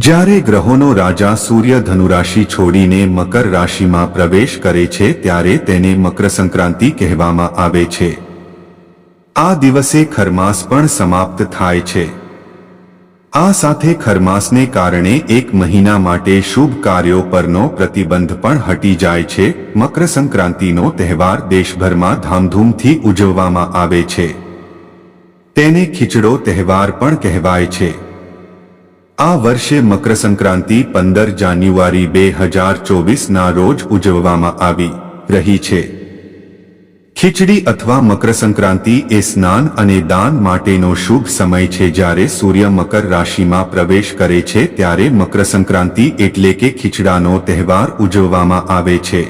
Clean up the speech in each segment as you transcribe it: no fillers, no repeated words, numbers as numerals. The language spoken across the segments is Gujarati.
જ્યારે ગ્રહોનો રાજા સૂર્ય ધનુરાશિ છોડીને મકર રાશિમાં પ્રવેશ કરે છે ત્યારે તેને મકર સંક્રાંતિ કહેવામાં આવે છે। આ દિવસે ખરમાસ પણ સમાપ્ત થાય છે। આ સાથે ખરમાસને કારણે એક મહિના માટે શુભ કાર્યો પરનો પ્રતિબંધ પણ હટી જાય છે। મકર સંક્રાંતિનો તહેવાર દેશભરમાં ધામધૂમથી ઉજવવામાં આવે છે। તેને ખીચડો તહેવાર પણ કહેવાય છે। આ વર્ષે મકર સંક્રાંતિ 15 જાન્યુઆરી 2024ના રોજ ઉજવવામાં આવી રહી છે। ખીચડી અથવા મકર સંક્રાંતિ એ સ્નાન અને દાન માટેનો શુભ સમય છે। જ્યારે સૂર્ય મકર રાશિમાં પ્રવેશ કરે છે ત્યારે મકર સંક્રાંતિ એટલે કે ખીચડાનો તહેવાર ઉજવવામાં આવે છે।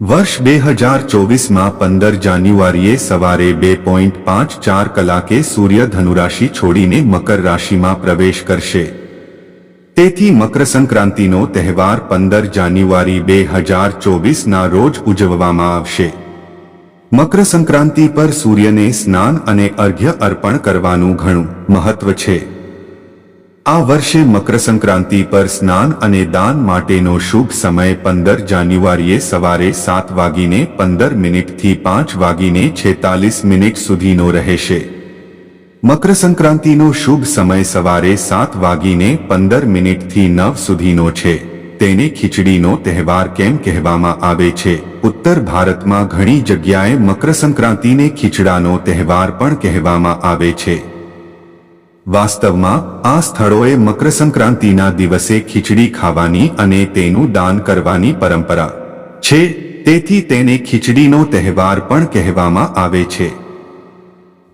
વર્ષ 2024માં 15 જાન્યુઆરીએ સવારે 2:54 કલાકે સૂર્ય ધનુરાશિ છોડીને મકર રાશિમાં પ્રવેશ કરશે। તેથી મકર સંક્રાંતિનો તહેવાર 15 જાન્યુઆરી 2024ના રોજ ઉજવવામાં આવશે। મકર સંક્રાંતિ પર સૂર્યને સ્નાન અને અર્ઘ્ય અર્પણ કરવાનું ઘણું મહત્વ છે। આ વર્ષે મકર સંક્રાંતિ પર સ્નાન અને દાન માટેનો શુભ સમય 15 જાન્યુઆરીએ સવારે 7:15 થી 5:46 સુધીનો રહેશે। મકર સંક્રાંતિનો શુભ સમય સવારે 7:15 થી 9 સુધીનો છે। તેને ખીચડીનો તહેવાર કેમ કહેવામાં આવે છે? ઉત્તર ભારતમાં ઘણી જગ્યાએ મકર સંક્રાંતિને ખીચડાનો તહેવાર પણ કહેવામાં આવે છે। વાસ્તવમાં આ સ્થળોએ મકર સંક્રાંતિના દિવસે ખીચડી ખાવાની અને તેનું દાન કરવાની પરંપરા છે। તેથી તેને ખીચડીનો તહેવાર પણ કહેવામાં આવે છે।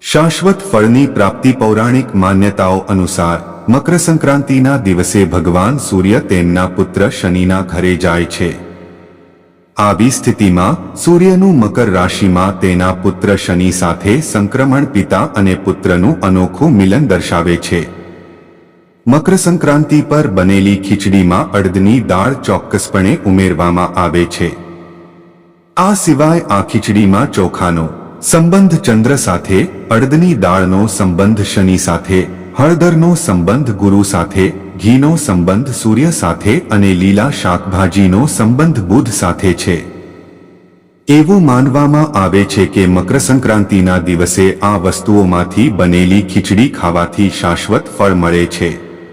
શાશ્વત ફળની પ્રાપ્તિ પૌરાણિક માન્યતાઓ અનુસાર મકર સંક્રાંતિના દિવસે ભગવાન સૂર્ય તેમના પુત્ર શનિના ઘરે જાય છે। આવી સ્થિતિમાં સૂર્યનું મકર રાશિમાં તેના પુત્ર શનિ સાથે સંક્રમણ પિતા અને પુત્રનું અનોખું મિલન દર્શાવે છે। મકર સંક્રાંતિ પર બનેલી ખીચડીમાં અડદની દાળ ચોક્કસપણે ઉમેરવામાં આવે છે। આ સિવાય આ ખીચડીમાં ચોખાનો સંબંધ ચંદ્ર સાથે, અડદની દાળનો સંબંધ શનિ સાથે, હળદરનો સંબંધ ગુરુ સાથે, ઘીનો સંબંધ સૂર્ય સાથે અને લીલા શાકભાજીનો સંબંધ બુધ સાથે છે। એવું માનવામાં આવે છે કે મકર સંક્રાંતિના દિવસે આ વસ્તુઓમાંથી બનેલી ખીચડી ખાવાથી શાશ્વત ફળ મળે છે।